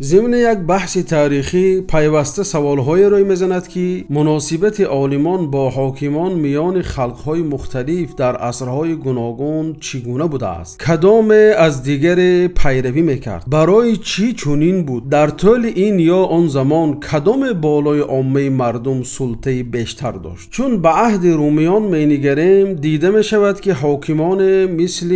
ضمن یک بحث تاریخی پیوسته سوال‌های روی می‌زند که مناسبت عالمان با حاکمان میان خلق‌های مختلف در عصرهای گوناگون چگونه بوده است؟ کدام از دیگر پیروی می‌کرد؟ برای چی چنین بود؟ در طول این یا آن زمان کدام بالای عامه مردم سلطه بیشتر داشت؟ چون به عهد رومیان می‌نگریم دیده می‌شود که حاکمان مثل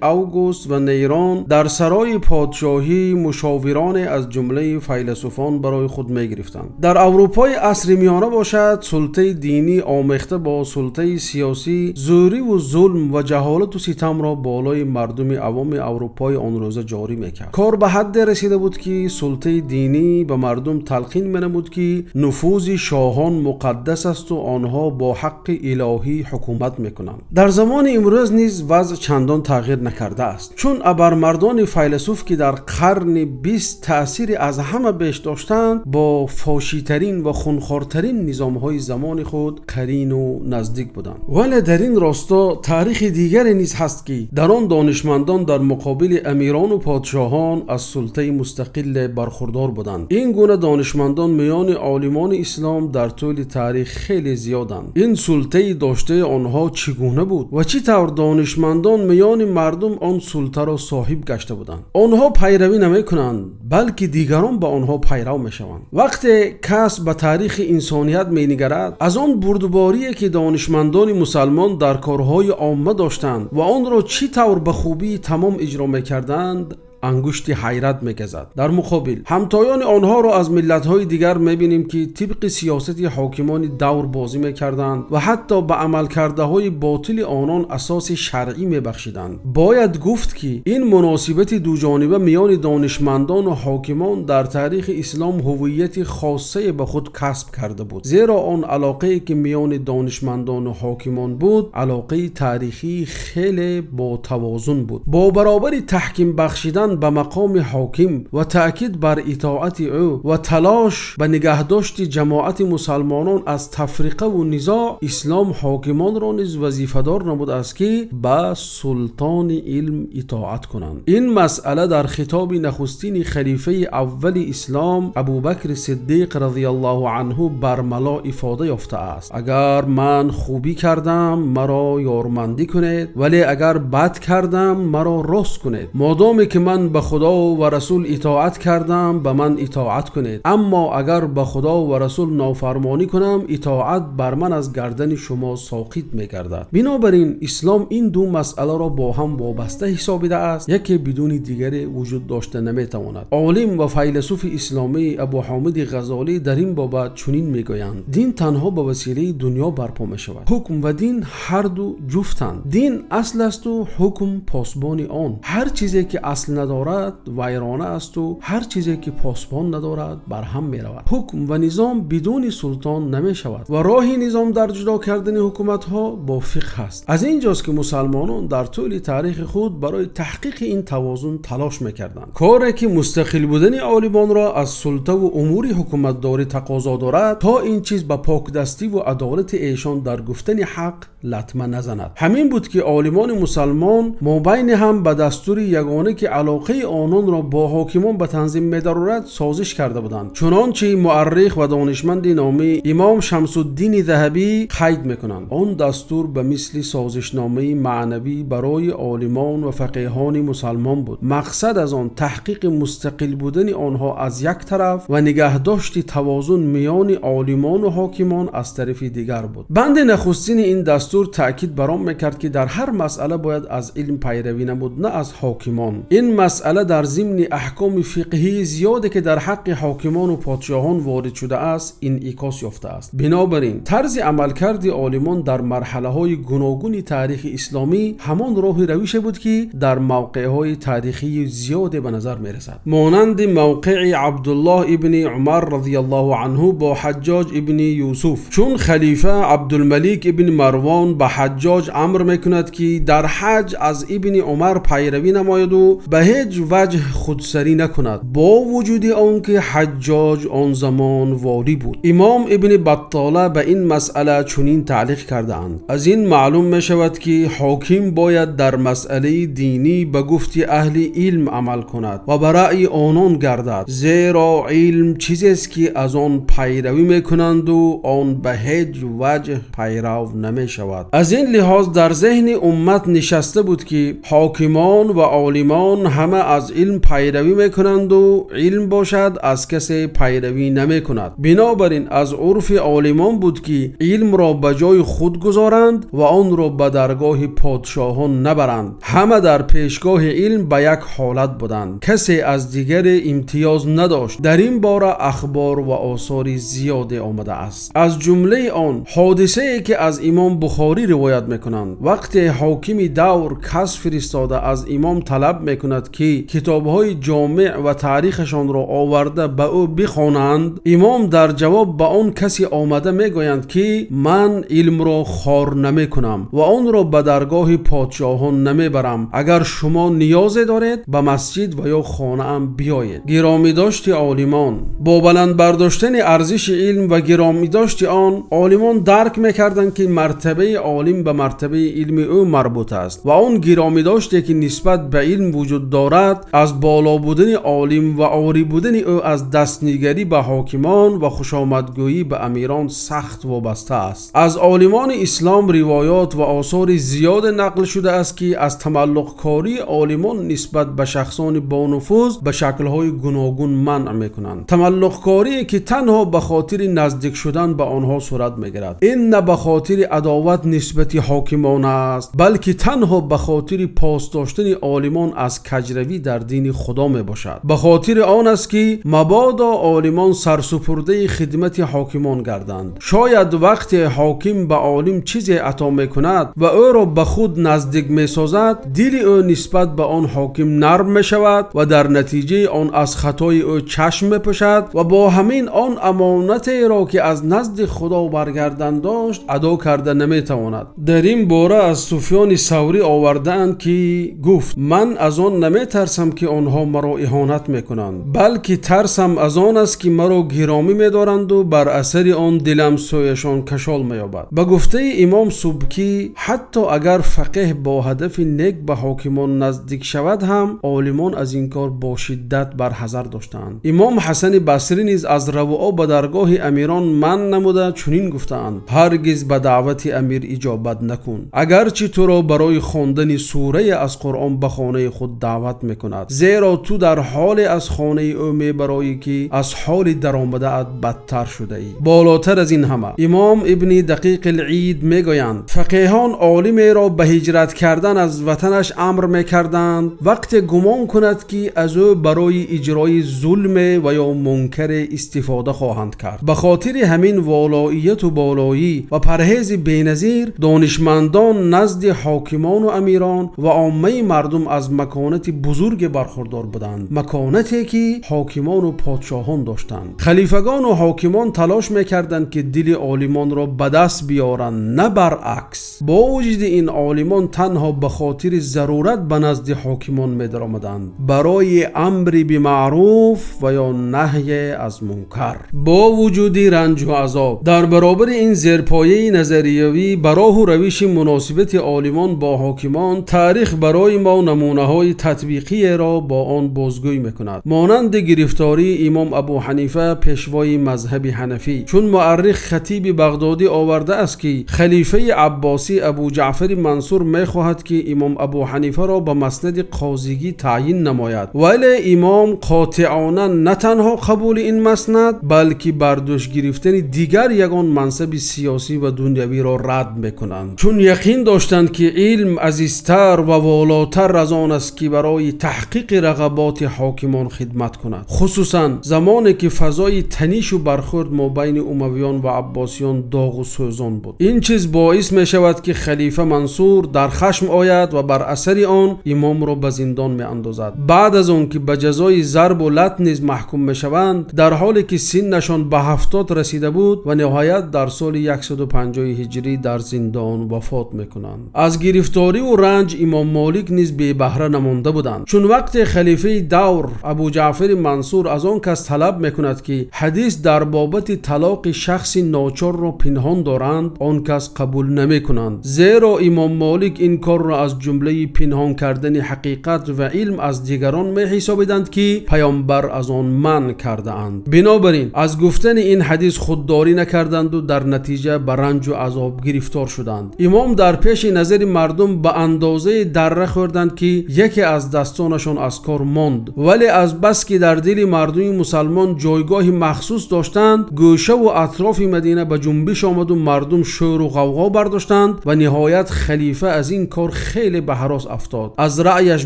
اوگوست و نیرون در سرای پادشاهی مشاوران از جمله فیلسوفان برای خود می‌گرفتند. در اروپای عصر میانه باشد سلطه دینی آمیخته با سلطه سیاسی زوری و ظلم و جهالت و ستم را بالای مردم عوام اروپای آن روزه جاری می‌کرد. کار به حد رسیده بود که سلطه دینی به مردم تلقین می‌نمود که نفوذ شاهان مقدس است و آنها با حق الهی حکومت می‌کنند. در زمان امروز نیز وضع چندان تغییر نکرده است، چون ابرمردان فیلسوف که در قرن 20 تأثیر از همه بیش داشتند با فاشی‌ترین و خونخوارترین نظام‌های زمان خود قرین و نزدیک بودند. ولی در این راستا تاریخ دیگری نیز هست که در آن دانشمندان در مقابل امیران و پادشاهان از سلطه مستقل برخوردار بودند. این گونه دانشمندان میان عالمان اسلام در طول تاریخ خیلی زیادند. این سلطه داشته آنها چگونه بود و چی طور دانشمندان میان مردم آن سلطه را صاحب گشته بودند؟ آنها پیروی نمی‌کنند بلکه دیگران به آنها پیرو می‌شوند. وقتی کس به تاریخ انسانیت می‌نگرد از آن بردباری که دانشمندان مسلمان در کارهای عامه داشتند و آن را چی طور به خوبی تمام اجرا می‌کردند انگشت حیرت می‌گزد. در مقابل همتایان آنها را از ملت‌های دیگر می‌بینیم که طبق سیاست حاکمان دور بازی می‌کردند و حتی به عملکردهای باطل آنان اساس شرعی می‌بخشیدند. باید گفت که این مناسبت دوجانبه میان دانشمندان و حاکمان در تاریخ اسلام هویت خاصه به خود کسب کرده بود، زیرا آن علاقه‌ای که میان دانشمندان و حاکمان بود علاقه تاریخی خیلی با توازن بود. با برابر تحکیم بخشیدن به مقام حاکم و تأکید بر اطاعت او و تلاش به نگهداشت جماعت مسلمانان از تفرقه و نزاع، اسلام حاکمان را نیز وظیفه‌دار نموده است که به سلطان علم اطاعت کنند. این مسئله در خطاب نخستین خلیفه اول اسلام ابوبکر صدیق رضی الله عنه برملا افاده یافته است: اگر من خوبی کردم مرا یارمندی کنید، ولی اگر بد کردم مرا راست کنید. مادامی که من به خدا و رسول اطاعت کردم به من اطاعت کنید، اما اگر به خدا و رسول نافرمانی کنم اطاعت بر من از گردن شما ساقط می‌گردد. بنابراین اسلام این دو مسئله را با هم وابسته حسابیده است، یکی بدون دیگری وجود داشته نمی‌تواند. عالم و فیلسوف اسلامی ابو حامد غزالی در این بابت چنین میگویند: دین تنها به وسیله دنیا برپا می‌شود. حکم و دین هر دو جفتند. دین اصل است و حکم پاسبان آن. هر چیزی که اصل ندارد ویرانه است و هر چیزی که پاسبان ندارد بر هم می رود. حکم و نظام بدون سلطان نمی شود و راه نظام در جدا کردن حکومت ها با فقه است. از اینجاست که مسلمانان در طول تاریخ خود برای تحقیق این توازن تلاش میکردند. کاری که مستقل بودن عالمان را از سلطه و امور حکومت داری تقاضا دارد تا این چیز به پاکدستی و عدالت ایشان در گفتن حق لطمه نزند. همین بود که عالمان مسلمان مابین هم به دستور یگانه که علاقه آنان را با حاکمان به تنظیم می‌دارد سازش کرده بودند. چنانچه مورخ و دانشمند نامی امام شمس الدین ذهبی قید می‌کنند: آن دستور به مثل سازشنامه معنوی برای عالمان و فقیهان مسلمان بود. مقصد از آن تحقیق مستقل بودن آنها از یک طرف و نگهداشت توازن میان عالمان و حاکمان از طرف دیگر بود. بند نخستین این دستور تأکید بر آن می‌کرد که در هر مسئله باید از علم پیروی نمود نه از حاکمان. این مسئله در ضمن احکام فقهی زیاده که در حق حاکمان و پادشاهان وارد شده است انعکاس یافته است. بنابراین طرز عملکرد عالمان در مرحله‌های گوناگون تاریخ اسلامی همان راه روش بود که در موقع‌های تاریخی زیاد به نظر می‌رسد، مانند موقع عبدالله ابن عمر رضی الله عنه با حجاج ابن یوسف. چون خلیفه عبدالملک ابن مروان به حجاج امر می‌کند که در حج از ابن عمر پیروی نماید و به هیچ وجه خودسری نکند، با وجود آنکه حجاج آن زمان والی بود. امام ابن بطاله به این مسئله چنین تعلیق کردند: از این معلوم می شود که حاکم باید در مسئله دینی به گفت اهل علم عمل کند و برای آنان گردد، زیرا علم چیزی است که از آن پیروی می کنند و آن به هیچ وجه پیرو نمی شود. از این لحاظ در ذهن امت نشسته بود که حاکمان و عالمان همه از علم پیروی می کنند و علم باشد از کسی پیروی نمی کند. بنابراین از عرف عالمان بود که علم را به جای خود گذارند و آن را به درگاه پادشاهان نبرند. همه در پیشگاه علم به یک حالت بودند، کسی از دیگر امتیاز نداشت. در این باره اخبار و آثار زیاده آمده است. از جمله آن حادثه ای که از امام بخاری روایت میکنند، وقتی حاکم دور کس فرستاده از امام طلب میکند که کتابهای جامع و تاریخشان را آورده به او بخوانند، امام در جواب به آن کسی آمده میگویند که من علم را خوار نمیکنم و آن را به درگاه پادشاهان نمیبرم. اگر شما نیاز دارید به مسجد و یا خانه ام بیایید. گرامی داشت عالمان با بلند برداشتن ارزش علم و گرامی داشت آن، عالمان درک میکردند که مرتبه عالم به مرتبه علم او مربوط است و آن گرامی داشتی که نسبت به علم وجود دارد از بالا بودن عالم و عاری بودن او از دستنیگری به حاکمان و خوشامدگویی به امیران سخت وابسته است. از عالمان اسلام روایات و آثار زیاد نقل شده است که از تملق کاری عالمان نسبت به شخصان با نفوذ به شکل‌های گوناگون منع می‌کنند. تملق کاری که تنها به خاطر نزدیک شدن به آنها صورت می‌گیرد. این نه به خاطر عداوت نسبت حاکمان است، بلکه تنها به خاطر پاس داشتن عالمان از کجروی در دین خدا میباشد. به خاطر آن است که مبادا عالمان سرسپرده خدمت حاکمان گردند. شاید وقتی حاکم به عالم چیزی عطا میکند و او را به خود نزدیک میسازد، دل او نسبت به آن حاکم نرم میشود و در نتیجه آن از خطای او چشم میپوشد و با همین آن امانت را که از نزد خدا برگردان داشت ادا کرده نمیتواند. در این باره از سفیان ثوری آوردند که گفت: من از آن نمیترسم که آنها مرا اهانت میکنند، بلکه ترسم از آن است که مرا گرامی میدارند و بر اثر آن دلم سویشان کشال مییابد. به گفته امام سبکی حتی اگر فقیه با هدف نیک به حاکمان نزدیک شود هم عالمان از این کار با شدت بر حذر داشتند. امام حسن بصری نیز از رواء به درگاه امیران من نموده چنین گفتند: هرگز به دعوت امیر اجابت نکن، اگرچه تو را برای خواندن سوره از قرآن به خانه خود دعوت میکند، زیرا تو در حال از خانه او میبرایی که از حال در آمده ات بدتر شده ای. بالاتر از این همه امام ابن دقیق العید میگویند فقیهان عالمی را به هجرت کردن از وطنش امر میکردند وقتی گمان کند که از او برای اجرای ظلم و یا منکر استفاده خواهند کرد. به خاطر همین والاییت و بالایی و پرهیز بی‌نظیر دانشمندان نزد حاکمان و امیران و عامه مردم از مکانت بزرگ برخوردار بودند، مکانتی که حاکمان و پادشاهان داشتند. خلیفگان و حاکمان تلاش میکردند که دل عالمان را به دست بیارند، نه برعکس. با وجود این عالمان تنها به خاطر ضرورت به نزد حاکمان می‌درآمدند برای امر بالمعروف و یا نهی از منکر. با وجود رنج و عذاب در برابر این زیرپایه نظریوی براه و روش مناسبت عالمان با حاکمان، تاریخ برای ما نمونه‌های تطبیقی را با آن بازگویی می‌کند. مانند گرفتاری امام ابو حنیفه پیشوای مذهب حنفی، چون مورخ خطیب بغدادی آورده است که خلیفه عباسی ابو جعفر منصور می‌خواهد که امام ابو حنیفه را به مسند قاضیگی تعیین نماید، ولی امام قاطعانه نه تنها قبول این مسند بلکه برداشت گرفتن دیگر یگان منصب سیاسی و دنیوی را رد می‌کنند، چون یقین داشتند که علم عزیزتر و والاتر از آن است که برای تحقیق رغبات حاکمان خدمت کند، خصوصا زمانی که فضای تنیش و برخورد مابین امویان و عباسیان داغ و سوزان بود. این چیز باعث می شود که خلیفه منصور در خشم آید و بر اثر آن امام را به زندان می اندازد. بعد از آن که به جزای ضرب و لط نیز محکوم می شوند، در حالی که سنشان به 70 رسیده بود و نهایت در سال 150 هجری در زندان وفات می کنند. از گرفتاری و رنج امام مالک نیز بی بهره نمانده بود. بودند. چون وقت خلیفه دور ابو جعفر منصور از آن کس طلب میکند که حدیث در بابت طلاق شخص ناچار را پنهان دارند، آن کس قبول نمیکنند، زیرا امام مالک این کار را از جمله پنهان کردن حقیقت و علم از دیگران می حسابیدند که پیامبر از آن منع کرده اند. بنابراین از گفتن این حدیث خودداری نکردند و در نتیجه به رنج و عذاب گرفتار شدند. امام در پیش نظر مردم به اندازه دره خوردند که یکی از دستانشان از کار ماند، ولی از بس که در دل مردم مسلمان جایگاه مخصوص داشتند، گوشه و اطراف مدینه به جنبش آمد و مردم شور و غوغا برداشتند و نهایت خلیفه از این کار خیلی به هراس افتاد. از رأیش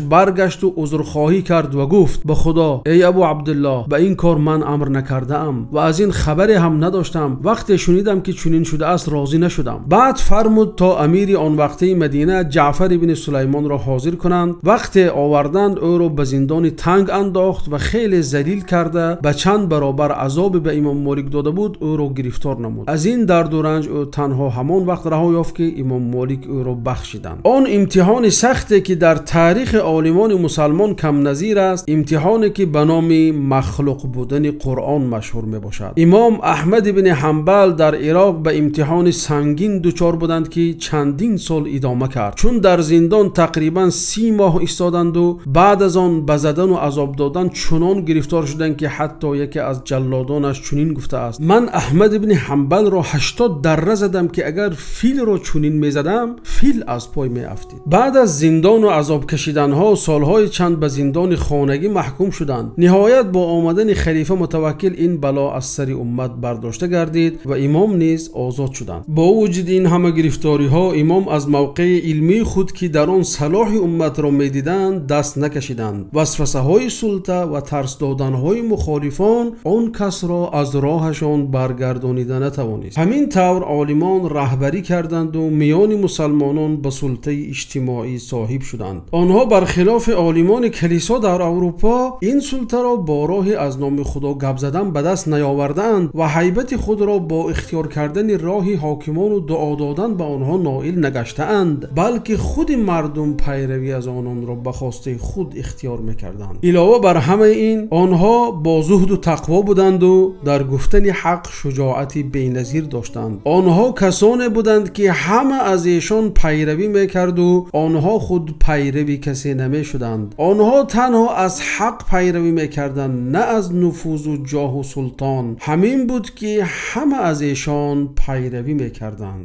برگشت و عذرخواهی کرد و گفت: به خدا ای ابو عبدالله، به این کار من امر نکرده ام و از این خبری هم نداشتم. وقتی شنیدم که چنین شده است راضی نشدم. بعد فرمود تا امیر آن وقته مدینه جعفر بن سلیمان را حاضر کنند. وقتی آوردند او را به زندان تنگ انداخت و خیلی ذلیل کرده به چند برابر عذاب به امام مالک داده بود او را گرفتار نمود. از این درد و رنج او تنها همان وقت رها یافت که امام مالک او را بخشیدند. آن امتحان سختی که در تاریخ عالمان مسلمان کم نظیر است، امتحانی که به نام مخلوق بودن قرآن مشهور می باشد. امام احمد بن حنبل در عراق به امتحان سنگین دچار بودند که چندین سال ادامه کرد. چون در زندان تقریبا 30 ماه ایستادند و بعد از آن به زدن و عذاب دادن چنان گرفتار شدند که حتی یکی از جلادانش چنین گفته است: من احمد بن حنبل را 80 دره زدم که اگر فیل را چنین میزدم فیل از پای می افتید. بعد از زندان و عذاب کشیدن ها سالهای چند به زندان خانگی محکوم شدند. نهایت با آمدن خلیفه متوکل این بلا از سر امت برداشته گردید و امام نیز آزاد شدند. با وجود این همه گرفتاری ها امام از موقع علمی خود که در آن صلاح امت را میدیدند دست نکشیدند. وسوسه های سلطه و ترس دادن های مخالفان آن کس را از راهشان برگردانیده نتوانست. همین طور عالمان رهبری کردند و میان مسلمانان به سلطه اجتماعی صاحب شدند. آنها برخلاف عالمان کلیسا در اروپا این سلطه را با راه از نام خدا گپ زدن به دست نیاوردند و هیبت خود را با اختیار کردن راه حاکمان و دعا دادن به آنها نائل نگشتند، بلکه خود مردم پیروی از آنان را به خواسته خود اختیار میکردند. علاوه بر همه این آنها با زهد و تقوا بودند و در گفتن حق شجاعتی بی‌نظیر داشتند. آنها کسانی بودند که همه از ایشان پیروی میکرد و آنها خود پیروی کسی نمیشدند. آنها تنها از حق پیروی میکردند، نه از نفوذ و جاه و سلطان. همین بود که همه از ایشان پیروی میکردند.